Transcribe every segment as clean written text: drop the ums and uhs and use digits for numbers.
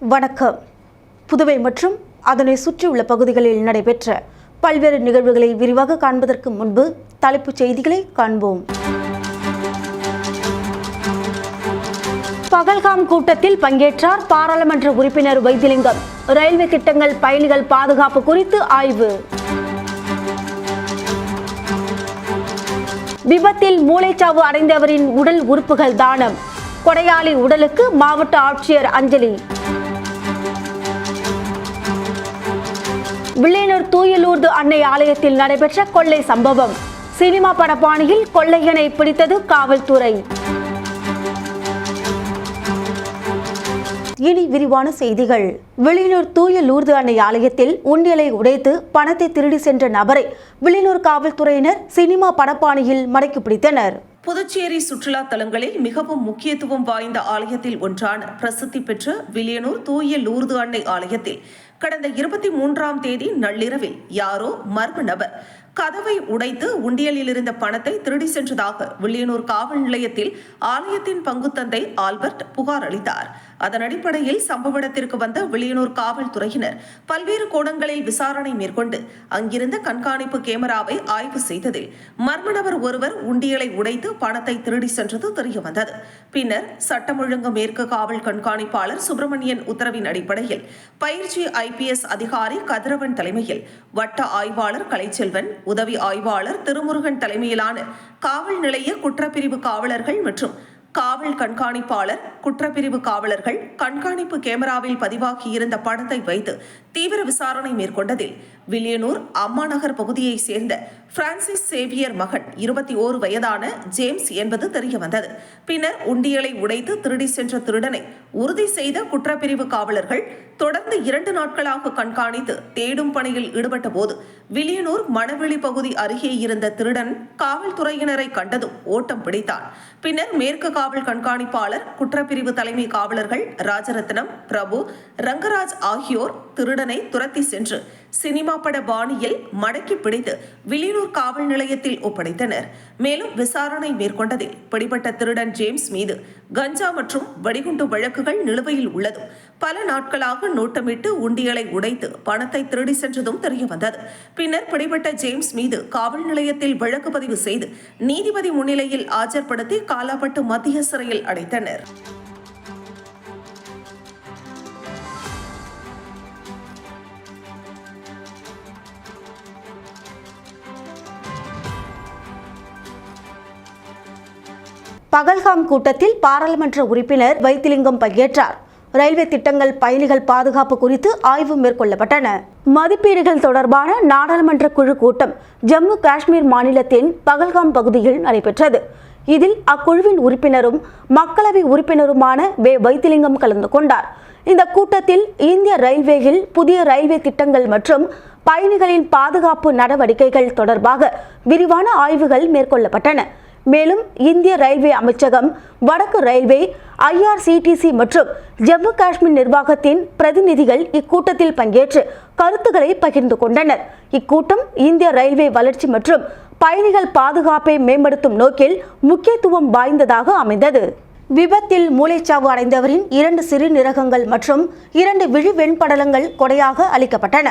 வணக்கம். புதுவை மற்றும் அதனை சுற்றியுள்ள பகுதிகளில் நடைபெற்ற பல்வேறு நிகழ்வுகளை விரிவாக காண்பதற்கு முன்பு தலைப்புச் செய்திகளை காண்போம். பகல்காம் கூட்டத்தில் பங்கேற்றார் பாராளுமன்ற உறுப்பினர் வைத்திலிங்கம். ரயில்வே திட்டங்கள், பயணிகள் பாதுகாப்பு குறித்து ஆய்வு. விபத்தில் மூளைச்சாவு அடைந்தவரின் உடல் உறுப்புகள் தானம். கொடையாளி உடலுக்கு மாவட்ட ஆட்சியர் அஞ்சலி. வில்லியனூர் தூய லூர்து அன்னை ஆலயத்தில் நடைபெற்ற கொள்ளை சம்பவம். சினிமா படப்பாணியில் கொள்ளையனை பிடித்தது காவல்துறை. இனி விரிவான செய்திகள். வில்லியனூர் தூய லூர்து அன்னை ஆலயத்தில் உண்டியலை உடைத்து பணத்தை திருடி சென்ற நபரை வில்லியனூர் காவல்துறையினர் சினிமா படப்பாணியில் மடக்கி பிடித்தனர். புதுச்சேரி சுற்றுலா தலங்களில் மிகவும் முக்கியத்துவம் வாய்ந்த ஆலயத்தில் ஒன்றான பிரசித்தி பெற்ற வில்லியனூர் தூய லூர்து அன்னை ஆலயத்தில் கடந்த 23ஆம் தேதி நள்ளிரவில் யாரோ மர்ம நபர் கதவை உடைத்து உண்டியலில் இருந்த பணத்தை திருடி சென்றதாக வில்லியனூர் காவல் நிலையத்தில் ஆலயத்தின் பங்குத்தந்தை ஆல்பர்ட் புகார் அளித்தார். அதன் அடிப்படையில் சம்பவ இடத்திற்கு வந்த வில்லியனூர் காவல்துறையினர் பல்வேறு கோணங்களில் விசாரணை மேற்கொண்டு அங்கிருந்த கண்காணிப்பு கேமராவை ஆய்வு செய்ததில் மர்ம நபர் ஒருவர் உண்டியலை உடைத்து பணத்தை திருடி சென்றது தெரியவந்தது. பின்னர் சட்டம் ஒழுங்கு மேற்கு காவல் கண்காணிப்பாளர் சுப்பிரமணியன் உத்தரவின் அடிப்படையில் பயிற்சி IPS அதிகாரி கதிரவன் தலைமையில் வட்ட ஆய்வாளர் கலைச்செல்வன், உதவி ஆய்வாளர் திருமுருகன் தலைமையிலான காவல் நிலைய குற்றப்பிரிவு காவலர்கள் மற்றும் காவல் கண்காணிப்பாளர், குற்றப்பிரிவு காவலர்கள் கண்காணிப்பு கேமராவில் பதிவாகி இருந்த படத்தை வைத்து தீவிர விசாரணை மேற்கொண்டதில் வில்லியனூர் அம்மா நகர் பகுதியைச் சேர்ந்த பிரான்சிஸ் சேவியர் மகன் 21 வயதான ஜேம்ஸ் என்பது தெரியவந்தது. பின்னர் உண்டியலை உடைத்து திருடி சென்ற திருடனை உறுதி செய்த குற்றப்பிரிவு காவலர்கள் தொடர்ந்து 2 நாட்களாக கண்காணித்து தேடும் பணியில் ஈடுபட்ட போது வில்லியனூர் மணவெளி பகுதி அருகே இருந்த திருடன் காவல்துறையினரை கண்டதும் ஓட்டம் பிடித்தான். பின்னர் மேற்கு காவல் கண்காணிப்பாளர், குற்றப்பிரிவு தலைமை காவலர்கள் ராஜரத்னம், பிரபு, ரங்கராஜ் ஆகியோர் திருடனை துரத்தி சென்று சினிமா பட பாணியில் மடக்கி பிடித்து வில்லியனூர் காவல் நிலையத்தில் ஒப்படைத்தனர். மேலும் விசாரணை மேற்கொண்டதில் பிடிபட்ட திருடன் ஜேம்ஸ் மீது கஞ்சா மற்றும் வெடிகுண்டு வழக்குகள் நிலுவையில் உள்ளதும் பல நாட்களாக நோட்டமிட்டு உண்டியலை உடைத்து பணத்தை திருடி சென்றதும் தெரியவந்தது. பின்னர் பிடிபட்ட ஜேம்ஸ் மீது காவல் நிலையத்தில் வழக்கு பதிவு செய்து நீதிபதி முன்னிலையில் ஆஜர்படுத்தி காலாப்பட்டு மத்திய சிறையில் அடைத்தனர். பகல்காம் கூட்டத்தில் பாராளுமன்ற உறுப்பினர் வைத்திலிங்கம் பங்கேற்றார். ரயில்வே திட்டங்கள், பயணிகள் பாதுகாப்பு குறித்து ஆய்வு மேற்கொள்ளப்பட்டன. மதிப்பீடுகள் தொடர்பான நாடாளுமன்ற குழு கூட்டம் ஜம்மு காஷ்மீர் மாநிலத்தின் பகல்காம் பகுதியில் நடைபெற்றது. இதில் அக்குழுவின் உறுப்பினரும் மக்களவை உறுப்பினருமான வைத்திலிங்கம் கலந்து கொண்டார். இந்த கூட்டத்தில் இந்திய ரயில்வேயில் புதிய ரயில்வே திட்டங்கள் மற்றும் பயணிகளின் பாதுகாப்பு நடவடிக்கைகள் தொடர்பாக விரிவான ஆய்வுகள் மேற்கொள்ளப்பட்டன. மேலும் இந்திய ரயில்வே அமைச்சகம், வடக்கு ரயில்வே, IRCTC மற்றும் ஜம்மு காஷ்மீர் நிர்வாகத்தின் பிரதிநிதிகள் இக்கூட்டத்தில் பங்கேற்று கருத்துக்களை பகிர்ந்து கொண்டனர். இக்கூட்டம் இந்திய ரயில்வே வளர்ச்சி மற்றும் பயணிகள் பாதுகாப்பை மேம்படுத்தும் நோக்கில் முக்கியத்துவம் வாய்ந்ததாக அமைந்தது. விபத்தில் மூளைச்சாவு அடைந்தவரின் 2 சிறுநீரகங்கள் மற்றும் 2 விழி வெண்படலங்கள் கொடையாக அளிக்கப்பட்டன.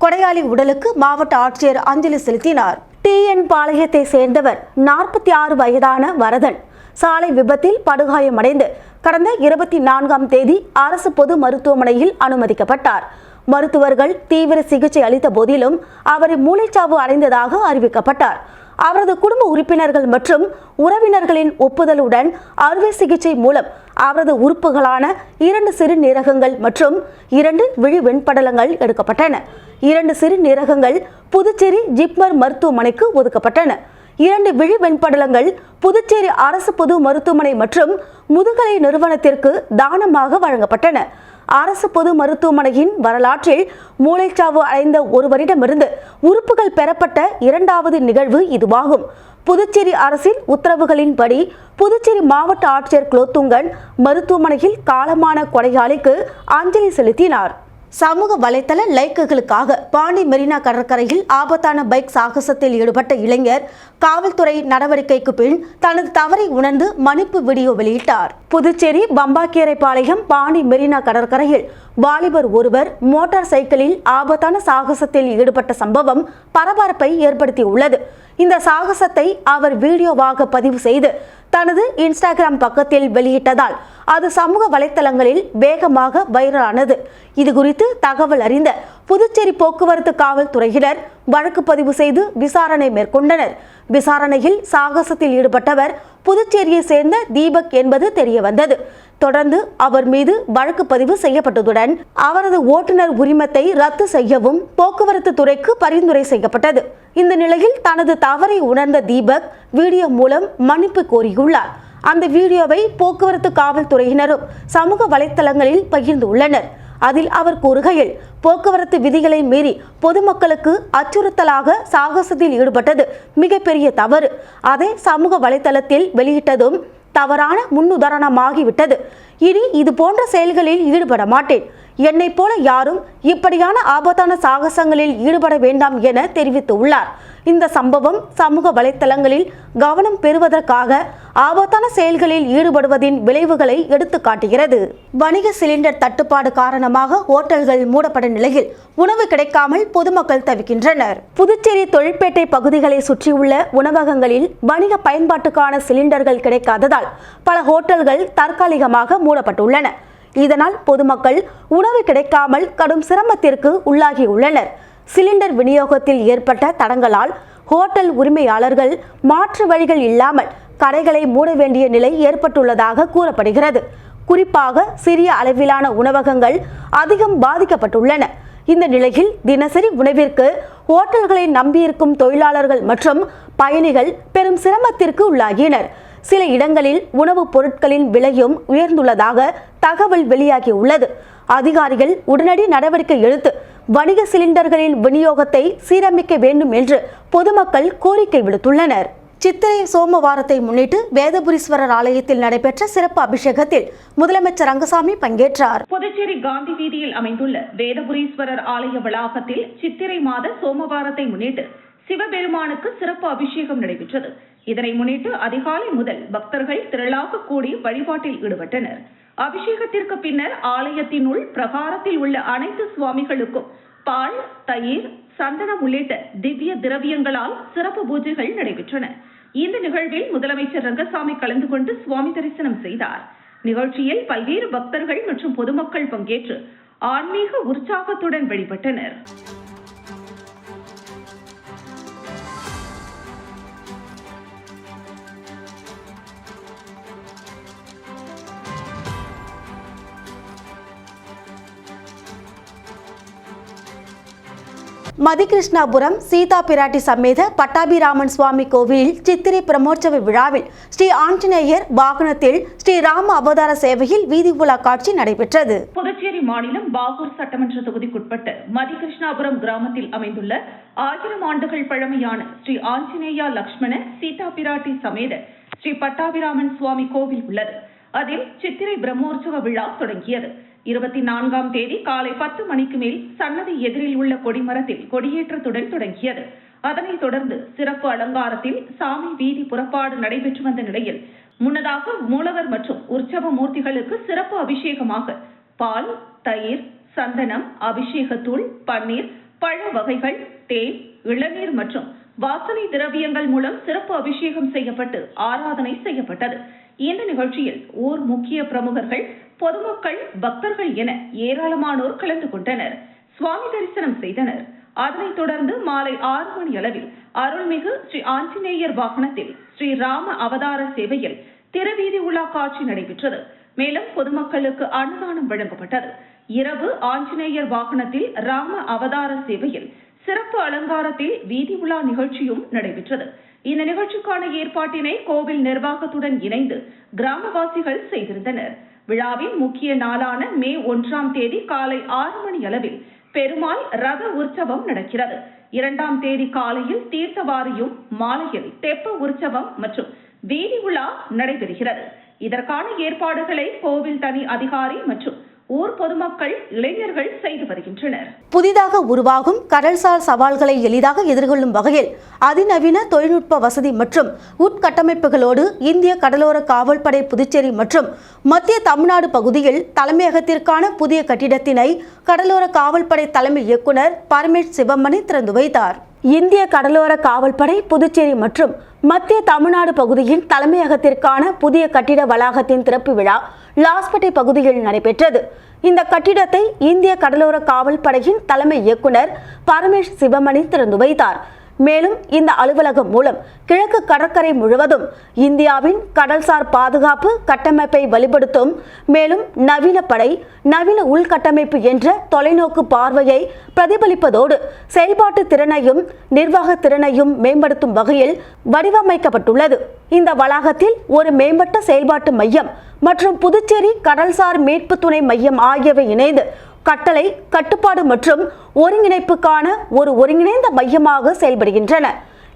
கொடையாளி உடலுக்கு மாவட்ட ஆட்சியர் அஞ்சலி செலுத்தினார். TN பாளையத்தை சேர்ந்தவர் 46 வயதான வரதன் சாலை விபத்தில் படுகாயமடைந்து கடந்த 24ஆம் தேதி அரசு பொது மருத்துவமனையில் அனுமதிக்கப்பட்டார். மருத்துவர்கள் தீவிர சிகிச்சை அளித்த போதிலும் அவர் மூளைச்சாவு அடைந்ததாக அறிவிக்கப்பட்டார். அவரது குடும்ப உறுப்பினர்கள் மற்றும் உறவினர்களின் ஒப்புதலுடன் அறுவை சிகிச்சை மூலம் அவரது உறுப்புகளான 2 சிறுநீரகங்கள் மற்றும் 2 விழி வெண்படலங்கள் எடுக்கப்பட்டன. 2 சிறுநீரகங்கள் புதுச்சேரி ஜிப்மர் மருத்துவமனைக்கு ஒதுக்கப்பட்டன. 2 விழி வெண்படலங்கள் புதுச்சேரி அரசு பொது மருத்துவமனை மற்றும் முதுகலை நிறுவனத்திற்கு தானமாக வழங்கப்பட்டன. அரசு பொது மருத்துவமனையின் வரலாற்றில் மூளைச்சாவு அடைந்த ஒருவரிடமிருந்து உறுப்புகள் பெறப்பட்ட 2வது நிகழ்வு இதுவாகும். புதுச்சேரி அரசின் உத்தரவுகளின்படி புதுச்சேரி மாவட்ட ஆட்சியர் குலோத்துங்கன் மருத்துவமனையில் காலமான கொடையாளிக்கு அஞ்சலி செலுத்தினார். சமூக வலைதள லைக்குகளுக்காக பாண்டி மெரினா கடற்கரையில் ஆபத்தான பைக் சாகசத்தில் ஈடுபட்ட இளைஞர் காவல்துறை நடவடிக்கைக்கு பின் தனது தவறை உணர்ந்து மன்னிப்பு வீடியோ வெளியிட்டார். புதுச்சேரி பம்பாக்கேரைப்பாளையம் பாண்டி மெரினா கடற்கரையில் வாலிபர் ஒருவர் மோட்டார் சைக்கிளில் ஆபத்தான சாகசத்தில் ஈடுபட்ட சம்பவம் பரபரப்பை ஏற்படுத்தியுள்ளது. இந்த சாகசத்தை அவர் வீடியோவாக பதிவு செய்து தனது இன்ஸ்டாகிராம் பக்கத்தில் வெளியிட்டதால் அது சமூக வலைத்தளங்களில் வேகமாக வைரலானது. இதுகுறித்து தகவல் அறிந்த புதுச்சேரி போக்குவரத்து காவல்துறையினர் வழக்கு பதிவு செய்து விசாரணை மேற்கொண்டனர். விசாரணையில் சாகசத்தில் ஈடுபட்டவர் புதுச்சேரியை சேர்ந்த தீபக் என்பது தெரியவந்தது. தொடர்ந்து அவர் மீது வழக்கு பதிவு செய்யப்பட்டதுடன் அவரது ஓட்டுநர் உரிமத்தை ரத்து செய்யவும் போக்குவரத்து துறைக்கு பரிந்துரை செய்யப்பட்டது. இந்த நிலையில் தனது தவறை உணர்ந்த தீபக் வீடியோ மூலம் மன்னிப்பு கோரியுள்ளார். அந்த வீடியோவை போக்குவரத்து காவல்துறையினரும் சமூக வலைத்தளங்களில் பகிர்ந்துள்ளனர். அதில் அவர் கூறுகையில், போக்குவரத்து விதிகளை மீறி பொதுமக்களுக்கு அச்சுறுத்தலாக சாகசத்தில் ஈடுபட்டது மிகப்பெரிய தவறு. அதை சமூக வலைத்தளத்தில் வெளியிட்டதும் தவறான முன்னுதாரணமாகிவிட்டது. இனி இது போன்ற செயல்களில் ஈடுபட மாட்டேன். என்னை போல யாரும் இப்படியான ஆபத்தான சாகசங்களில் ஈடுபட வேண்டாம் என தெரிவித்துள்ளார். இந்த சம்பவம் சமூக வலைத்தளங்களில் கவனம் பெறுவதற்காக ஆபத்தான செயல்களில் ஈடுபடுவதின் விளைவுகளை எடுத்து காட்டுகிறது. வணிக சிலிண்டர் தட்டுப்பாடு காரணமாக ஹோட்டல்கள் மூடப்பட்ட நிலையில் உணவு கிடைக்காமல் பொதுமக்கள் தவிக்கின்றனர். புதுச்சேரி தொழிற்பேட்டை பகுதிகளை சுற்றியுள்ள உணவகங்களில் வணிக பயன்பாட்டுக்கான சிலிண்டர்கள் கிடைக்காததால் பல ஹோட்டல்கள் தற்காலிகமாக மூடப்பட்டுள்ளன. இதனால் பொதுமக்கள் உணவு கிடைக்காமல் கடும் சிரமத்திற்கு உள்ளாகியுள்ளனர். சிலிண்டர் விநியோகத்தில் ஏற்பட்ட தடங்களால் ஹோட்டல் உரிமையாளர்கள் மாற்று வழிகள் இல்லாமல் கடைகளை மூட வேண்டிய நிலை ஏற்பட்டுள்ளதாக கூறப்படுகிறது. குறிப்பாக சிறிய அளவிலான உணவகங்கள் அதிகம் பாதிக்கப்பட்டுள்ளன. இந்த நிலையில் தினசரி உணவிற்கு ஹோட்டல்களை நம்பியிருக்கும் தொழிலாளர்கள் மற்றும் பயணிகள் பெரும் சிரமத்திற்கு உள்ளாகினர். சில இடங்களில் உணவுப் பொருட்களின் விலையும் உயர்ந்துள்ளதாக தகவல் வெளியாகியுள்ளது. அதிகாரிகள் உடனடி நடவடிக்கை எடுத்து வணிக சிலிண்டர்களின் விநியோகத்தை சீரமைக்க வேண்டும் என்று பொதுமக்கள் கோரிக்கை விடுத்துள்ளனர். சித்திரை சோமவாரத்தை முன்னிட்டு வேதபுரீஸ்வரர் ஆலயத்தில் நடைபெற்ற சிறப்பு அபிஷேகத்தில் முதலமைச்சர் ரங்கசாமி பங்கேற்றார். புதுச்சேரி காந்தி வீதியில் அமைந்துள்ள வேதபுரீஸ்வரர் ஆலய வளாகத்தில் சித்திரை மாத சோமவாரத்தை முன்னிட்டு சிவபெருமானுக்கு சிறப்பு அபிஷேகம் நடைபெற்றது. இதனை முன்னிட்டு அதிகாலை முதல் பக்தர்கள் திரளாக கூடி வழிபாட்டில் ஈடுபட்டனர். அபிஷேகத்திற்கு பின்னர் ஆலயத்தினுள் பிரகாரத்தில் உள்ள அனைத்து சுவாமிகளுக்கும் பால், தயிர், சந்தனம் உள்ளிட்ட திவ்ய திரவியங்களால் சிறப்பு பூஜைகள் நடைபெற்றன. இந்த நிகழ்வில் முதலமைச்சர் ரங்கசாமி கலந்து கொண்டு சுவாமி தரிசனம் செய்தார். நிகழ்ச்சியில் பல்வேறு பக்தர்கள் மற்றும் பொதுமக்கள் பங்கேற்று ஆன்மீக உற்சாகத்துடன் வழிபட்டனர். மதிகிருஷ்ணாபுரம் சீதா பிராட்டி சமேத பட்டாபிராமன் சுவாமி கோவிலில் சித்திரை பிரமோற்சவ விழாவில் ஸ்ரீ ஆஞ்சநேயர் வாகனத்தில் ஸ்ரீ ராம அவதார சேவையில் வீதி உலா காட்சி நடைபெற்றது. புதுச்சேரி மாநிலம் பாகூர் சட்டமன்ற தொகுதிக்குட்பட்ட மதிகிருஷ்ணாபுரம் கிராமத்தில் அமைந்துள்ள 1000 ஆண்டுகள் பழமையான ஸ்ரீ ஆஞ்சநேயா லக்ஷ்மண சீதா பிராட்டி சமேத ஸ்ரீ பட்டாபிராமன் சுவாமி கோவில் உள்ளது. அதில் சித்திரை பிரம்மோற்சவ விழா தொடங்கியது. 24ஆம் தேதி காலை 10 மணிக்கு மேல் சன்னதி எதிரில் உள்ள கொடிமரத்தில் கொடியேற்றத்துடன் தொடங்கியது. அதனைத் தொடர்ந்து சிறப்பு அலங்காரத்தில் சாமி வீதி புறப்பாடு நடைபெற்று வந்த நிலையில் முன்னதாக மூலவர் மற்றும் உற்சவ மூர்த்திகளுக்கு சிறப்பு அபிஷேகமாக பால், தயிர், சந்தனம், அபிஷேகத்தூள், பன்னீர், பழ வகைகள், தேன், இளநீர் மற்றும் வாசனை திரவியங்கள் மூலம் சிறப்பு அபிஷேகம் செய்யப்பட்டு ஆராதனை செய்யப்பட்டது. இந்த நிகழ்ச்சியில் ஊர் முக்கிய பிரமுகர்கள், பொதுமக்கள், பக்தர்கள் என ஏராளமானோர் கலந்து கொண்டனர். சுவாமி தரிசனம் செய்தனர். அதனைத் தொடர்ந்து மாலை 6 மணி அளவில் அருள்மிகு ஸ்ரீ ஆஞ்சநேயர் வாகனத்தில் ஸ்ரீ ராம அவதார சேவையில் திருவீதி உலா காட்சி நடைபெற்றது. மேலும் பொதுமக்களுக்கு அன்னதானம் வழங்கப்பட்டது. இரவு ஆஞ்சநேயர் வாகனத்தில் ராம அவதார சேவையில் சிறப்பு அலங்காரத்தில் வீதி உலா நிகழ்ச்சியும் நடைபெற்றது. இந்த நிகழ்ச்சிக்கான ஏற்பாட்டினை கோவில் நிர்வாகத்துடன் இணைந்து கிராமவாசிகள் செய்திருந்தனர். விழாவின் முக்கிய நாளான மே 1ஆம் தேதி காலை 6 மணி அளவில் பெருமாள் ரத உற்சவம் நடக்கிறது. 2ஆம் தேதி காலையில் தீர்த்தவாரியும், மாலையில் தெப்ப உற்சவம் மற்றும் வீதி உலா நடைபெறுகிறது. இதற்கான ஏற்பாடுகளை கோவில் தனி அதிகாரி மற்றும் ஊர் பொதுமக்கள், இளைஞர்கள் செய்து வருகின்றனர். புதிதாக உருவாகும் கடல்சார் சவால்களை எளிதாக எதிர்கொள்ளும் வகையில் அதிநவீன தொழில்நுட்ப வசதி மற்றும் உட்கட்டமைப்புகளோடு இந்திய கடலோர காவல்படை புதுச்சேரி மற்றும் மத்திய தமிழ்நாடு பகுதியில் தலைமையகத்திற்கான புதிய கட்டிடத்தினை கடலோர காவல்படை தலைமை இயக்குனர் பரமேஷ் சிவமணி திறந்து வைத்தார். இந்திய கடலோர காவல்படை புதுச்சேரி மற்றும் மத்திய தமிழ்நாடு பகுதியின் தலைமையகத்திற்கான புதிய கட்டிட வளாகத்தின் திறப்பு விழா லாஸ்பேட்டை பகுதியில் நடைபெற்றது. இந்த கட்டிடத்தை இந்திய கடலோர காவல்படையின் தலைமை இயக்குனர் பரமேஷ் சிவமணி திறந்து வைத்தார். மேலும் இந்த அலுவலகம் மூலம் கிழக்கு கடற்கரை முழுவதும் இந்தியாவின் கடல்சார் பாதுகாப்பு கட்டமைப்பை வலுப்படுத்தும், மேலும் நவீன படை, நவீன உள்கட்டமைப்பு என்ற தொலைநோக்கு பார்வையை பிரதிபலிப்பதோடு செயல்பாட்டு திறனையும் நிர்வாக திறனையும் மேம்படுத்தும் வகையில் வடிவமைக்கப்பட்டுள்ளது. இந்த வளாகத்தில் ஒரு மேம்பட்ட செயல்பாட்டு மையம் மற்றும் புதுச்சேரி கடல்சார் மீட்பு துணை மையம் ஆகியவை இணைந்து கட்டளை, கட்டுப்பாடு மற்றும் ஒருங்கிணைப்புக்கான ஒரு ஒருங்கிணைந்த மையமாக செயல்படுகின்றன.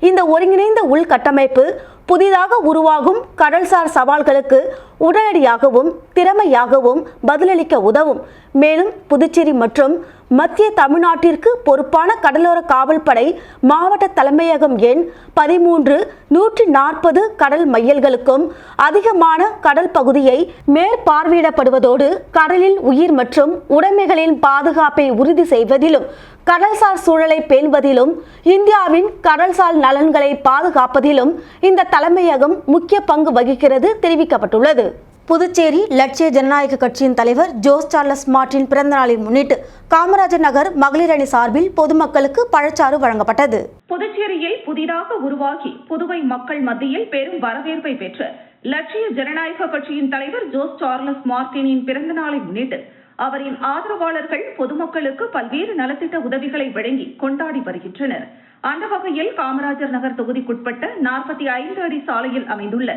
இந்த ஒருங்கிணைந்த உள்கட்டமைப்பு புதிதாக உருவாகும் கடல்சார் சவால்களுக்கு உடனடியாகவும் திறமையாகவும் பதிலளிக்க உதவும். மேலும் புதுச்சேரி மற்றும் மத்திய தமிழ்நாட்டிற்கு பொறுப்பான கடலோர காவல்படை மாவட்ட தலைமையகம் எண் 13 140 கடல் மைல்களுக்கும் அதிகமான கடல் பகுதியை மேற்பார்வையிடப்படுவதோடு கடலில் உயிர் மற்றும் உடைமைகளின் பாதுகாப்பை உறுதி செய்வதிலும் கடல்சார் சூழலை பேணுவதிலும் இந்தியாவின் கடல்சார் நலன்களை பாதுகாப்பதிலும் இந்த தலைமையகம் முக்கிய பங்கு வகிக்கிறது தெரிவிக்கப்பட்டுள்ளது. புதுச்சேரி லட்சிய ஜனநாயக கட்சியின் தலைவர் ஜோஸ் சார்லஸ் மார்ட்டின் பிறந்த நாளை முன்னிட்டு காமராஜர் நகர் மகளிர் அணி சார்பில் பொதுமக்களுக்கு பழச்சாறு வழங்கப்பட்டது. புதுச்சேரியில் புதிதாக உருவாகி புதுவை மக்கள் மத்தியில் பெரும் வரவேற்பை பெற்ற லட்சிய ஜனநாயக கட்சியின் தலைவர் ஜோஸ் சார்லஸ் மார்ட்டினின் பிறந்த நாளை முன்னிட்டு அவரின் ஆதரவாளர்கள் பொதுமக்களுக்கு பல்வேறு நலத்திட்ட உதவிகளை வழங்கி கொண்டாடி வருகின்றனர். அந்த வகையில் காமராஜர் நகர் தொகுதிக்குட்பட்ட 45 அடி சாலையில் அமைந்துள்ள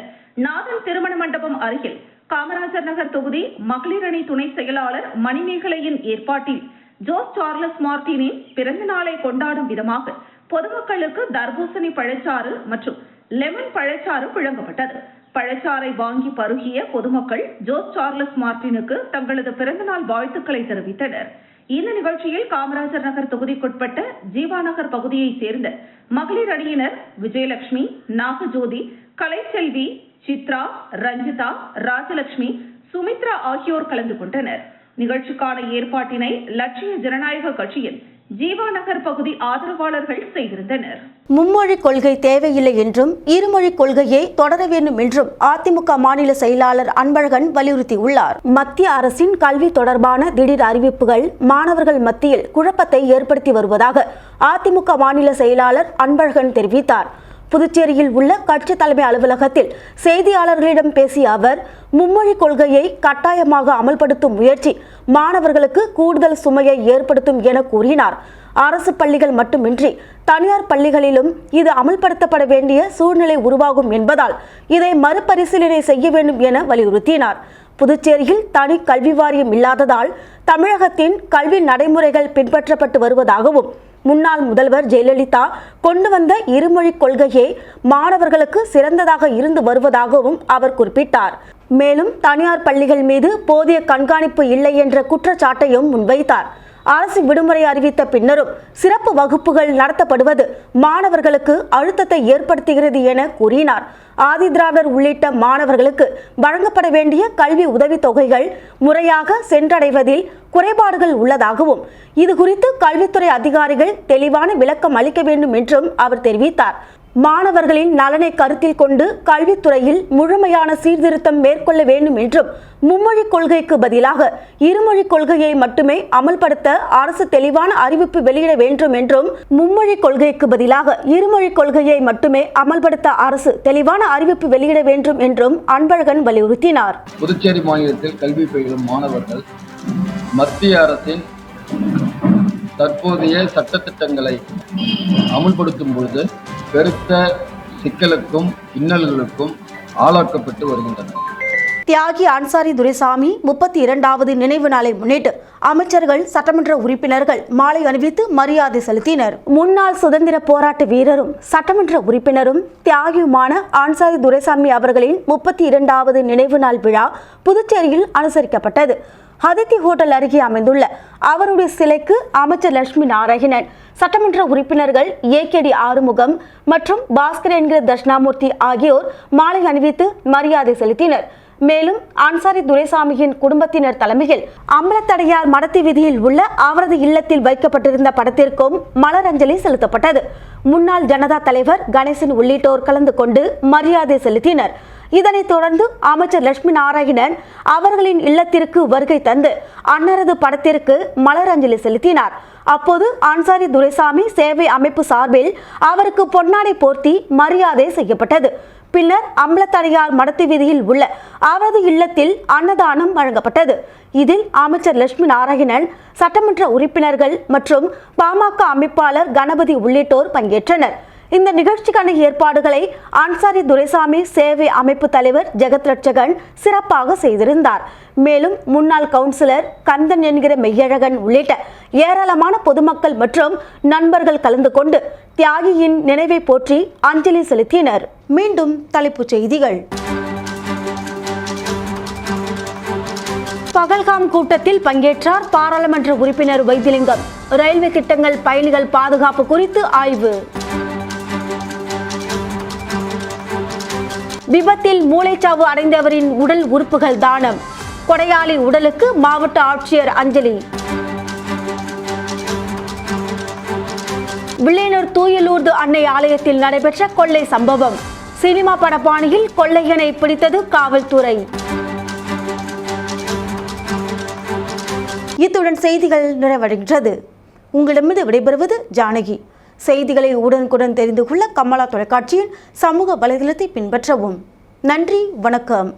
நாதன் திருமண மண்டபம் அருகில் காமராஜர் நகர் தொகுதி மகளிர் அணி துணை செயலாளர் மணிமேகலையின் ஏற்பாட்டில் ஜோஸ் சார்லஸ் மார்ட்டினின் பிறந்த நாளை கொண்டாடும் விதமாக பொதுமக்களுக்கு தர்பூசணி பழச்சாறு மற்றும் லெமன் பழச்சாறு வழங்கப்பட்டது. பழச்சாறை வாங்கி பருகிய பொதுமக்கள் ஜோஸ் சார்லஸ் மார்ட்டினுக்கு தங்களது பிறந்தநாள் வாழ்த்துக்களை தெரிவித்தனர். இந்த நிகழ்ச்சியில் காமராஜர் நகர் தொகுதிக்குட்பட்ட ஜீவா நகர் பகுதியைச் சேர்ந்த மகளிர் அணியினர் விஜயலட்சுமி, நாகஜோதி, கலைச்செல்வி, சித்ரா, ரஞ்சிதா, ராஜலட்சுமி, சுமித்ரா ஆகியோர் கலந்து கொண்டனர். நிகழ்ச்சிக்கான ஏற்பாட்டினை லட்சிய ஜனநாயக கட்சியின் ஜீவா நகர் பகுதி ஆதரவாளர்கள் செய்திருந்தனர். மும்மொழி கொள்கை தேவையில்லை என்றும் இருமொழி கொள்கையை தொடர வேண்டும் என்றும் அதிமுக மாநில செயலாளர் அன்பழகன் வலியுறுத்தியுள்ளார். மத்திய அரசின் கல்வி தொடர்பான திடீர் அறிவிப்புகள் மாணவர்கள் மத்தியில் குழப்பத்தை ஏற்படுத்தி வருவதாக அதிமுக மாநில செயலாளர் அன்பழகன் தெரிவித்தார். புதுச்சேரியில் உள்ள கட்சி தலைமை அலுவலகத்தில் செய்தியாளர்களிடம் பேசிய அவர், மும்மொழி கொள்கையை கட்டாயமாக அமல்படுத்தும் முயற்சி மாணவர்களுக்கு கூடுதல் சுமையை ஏற்படுத்தும் என கூறினார். அரசு பள்ளிகள் மட்டுமின்றி தனியார் பள்ளிகளிலும் இது அமல்படுத்தப்பட வேண்டிய சூழ்நிலை உருவாகும் என்பதால் இதை மறுபரிசீலனை செய்ய வேண்டும் என வலியுறுத்தினார். புதுச்சேரியில் தனி கல்வி வாரியம் இல்லாததால் தமிழகத்தின் கல்வி நடைமுறைகள் பின்பற்றப்பட்டு வருவதாகவும் முன்னாள் முதல்வர் ஜெயலலிதா கொண்டு வந்த இருமொழி கொள்கையே மாணவர்களுக்கு சிறந்ததாக இருந்து வருவதாகவும் அவர் குறிப்பிட்டார். மேலும் தனியார் பள்ளிகள் மீது போதிய கண்காணிப்பு இல்லை என்ற குற்றச்சாட்டையும் முன்வைத்தார். அரசு விடுமுறை அறிவித்த பின்னரும் சிறப்பு வகுப்புகள் நடத்தப்படுவது மாணவர்களுக்கு அழுத்தத்தை ஏற்படுத்துகிறது என கூறினார். ஆதிதிராவிடர் உள்ளிட்ட மாணவர்களுக்கு வழங்கப்பட வேண்டிய கல்வி உதவித் தொகைகள் முறையாக சென்றடைவதில் குறைபாடுகள் உள்ளதாகவும் இதுகுறித்து கல்வித்துறை அதிகாரிகள் தெளிவான விளக்கம் அளிக்க வேண்டும் என்றும் அவர் தெரிவித்தார். மாணவர்களின் நலனை கருத்தில் கொண்டு கல்வித்துறையில் முழுமையான சீர்திருத்தம் மேற்கொள்ள வேண்டும் என்றும் மும்மொழி கொள்கைக்கு பதிலாக இருமொழி கொள்கையை மட்டுமே அமல்படுத்த அரசு தெளிவான அறிவிப்பு வெளியிட வேண்டும் என்றும் மும்மொழி கொள்கைக்கு பதிலாக இருமொழி கொள்கையை மட்டுமே அமல்படுத்த அரசு தெளிவான அறிவிப்பு வெளியிட வேண்டும் என்றும் அன்பழகன் வலியுறுத்தினார். புதுச்சேரி மாநிலத்தில் கல்வி பயிலும் மாணவர்கள் மத்திய அரசின் தற்போதைய சட்டத்திட்டங்களை அமுல்படுத்தும் பொழுது பெருத்த சிக்கலுக்கும் இன்னல்களுக்கும் ஆளாக்கப்பட்டு வருகின்றனர். தியாகி அன்சாரி துரைசாமி 32வது நினைவு நாளை முன்னிட்டு அமைச்சர்கள், சட்டமன்ற உறுப்பினர்கள் மாலை அணிவித்து மரியாதை செலுத்தினர். முன்னாள் சுதந்திர போராட்ட வீரரும் சட்டமன்ற உறுப்பினரும் தியாகியுமான அன்சாரி துரைசாமி அவர்களின் 32வது நினைவு நாள் விழா புதுச்சேரியில் அனுசரிக்கப்பட்டது. அதித்தி ஹோட்டல் அருகே அமைந்துள்ள அவருடைய சிலைக்கு அமைச்சர் லட்சுமி நாராயணன், சட்டமன்ற உறுப்பினர்கள் ஏகேடி ஆறுமுகம் மற்றும் பாஸ்கர் என்கிற தட்சிணாமூர்த்தி ஆகியோர் மாலை அணிவித்து மரியாதை செலுத்தினர். மேலும் அன்சாரி துரைசாமியின் குடும்பத்தினர் தலைமையில் அம்பலத்தடையார் மடத்தி வீதியில் உள்ள அவரது இல்லத்தில் வைக்கப்பட்டிருந்த படத்திற்கும் மலரஞ்சலி செலுத்தப்பட்டது. முன்னாள் ஜனதா தலைவர் கணேசன் உள்ளிட்டோர் கலந்து கொண்டு மரியாதை செலுத்தினர். இதனைத் தொடர்ந்து அமைச்சர் லட்சுமி நாராயணன் அவர்களின் இல்லத்திற்கு வருகை தந்து அன்னாரது படத்திற்கு மலரஞ்சலி செலுத்தினார். அப்போது அன்சாரி துரைசாமி சேவை அமைப்பு சார்பில் அவருக்கு பொன்னாடை போர்த்தி மரியாதை செய்யப்பட்டது. பின்னர் அம்பலத்தடையார் மடத்தி வீதியில் உள்ள அவரது இல்லத்தில் அன்னதானம் வழங்கப்பட்டது. இதில் அமைச்சர் லட்சுமி நாராயணன், சட்டமன்ற உறுப்பினர்கள் மற்றும் பாமக அமைப்பாளர் கணபதி உள்ளிட்டோர் பங்கேற்றனர். இந்த நிகழ்ச்சிக்கான ஏற்பாடுகளை அன்சாரி துரைசாமி சேவை அமைப்பு தலைவர் ஜெகத் ரட்சகன் சிறப்பாக செய்திருந்தார். மேலும் முன்னாள் கவுன்சிலர் கந்தன் என்கிற மெய்யழகன் உள்ளிட்ட ஏராளமான பொதுமக்கள் மற்றும் நண்பர்கள் கலந்து கொண்டு தியாகியின் நினைவை போற்றி அஞ்சலி செலுத்தினர். மீண்டும் தலைப்புச் செய்திகள். பகல்காம் கூட்டத்தில் பங்கேற்றார் பாராளுமன்ற உறுப்பினர் வைத்திலிங்கம். ரயில்வே திட்டங்கள், பயணிகள் பாதுகாப்பு குறித்து ஆய்வு. விபத்தில் மூளைச்சாவு அடைந்தவரின் உடல் உறுப்புகள் தானம். கொடையாளி உடலுக்கு மாவட்ட ஆட்சியர் அஞ்சலி. வில்லியனூர் தூய லூர்து அன்னை ஆலயத்தில் நடைபெற்ற கொள்ளை சம்பவம். சினிமா படப்பாணியில் கொள்ளையனை பிடித்தது காவல்துறை. இத்துடன் செய்திகள் நிறைவடைகின்றது. உங்களிடமிருந்து விடைபெறுவது ஜானகி. செய்திகளை உடனுக்குடன் தெரிந்து கொள்ள கமலா தொலைக்காட்சியின் சமூக வலைதளத்தை பின்பற்றவும். நன்றி, வணக்கம்.